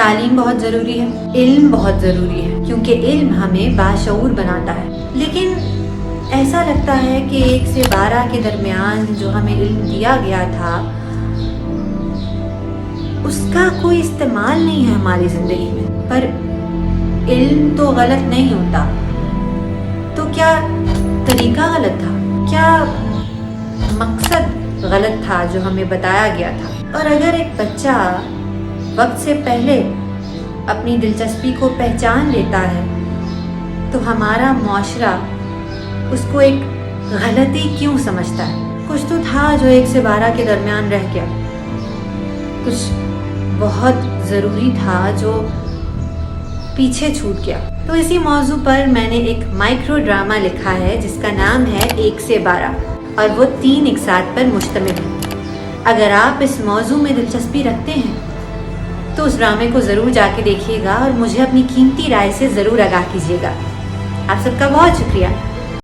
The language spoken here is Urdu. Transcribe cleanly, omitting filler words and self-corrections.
تعلیم بہت ضروری ہے، علم بہت ضروری ہے، کیونکہ علم ہمیں باشعور بناتا ہے۔ لیکن ایسا لگتا ہے کہ 1 سے 12 کے درمیان جو ہمیں علم دیا گیا تھا اس کا کوئی استعمال نہیں ہے ہماری زندگی میں۔ پر علم تو غلط نہیں ہوتا، تو کیا طریقہ غلط تھا؟ کیا مقصد غلط تھا جو ہمیں بتایا گیا تھا؟ اور اگر ایک بچہ وقت سے پہلے اپنی دلچسپی کو پہچان لیتا ہے تو ہمارا معاشرہ اس کو ایک غلطی کیوں سمجھتا ہے؟ کچھ تو تھا جو 1 سے 12 کے درمیان رہ گیا، کچھ بہت ضروری تھا جو پیچھے چھوٹ گیا۔ تو اسی موضوع پر میں نے ایک مائکرو ڈرامہ لکھا ہے جس کا نام ہے 1 سے 12 اور وہ 3 اقساط پر مشتمل ہے۔ اگر آپ اس موضوع میں دلچسپی رکھتے ہیں تو اس ڈرامے کو ضرور جا کے دیکھیے گا اور مجھے اپنی قیمتی رائے سے ضرور آگاہ کیجیے گا۔ آپ سب کا بہت شکریہ۔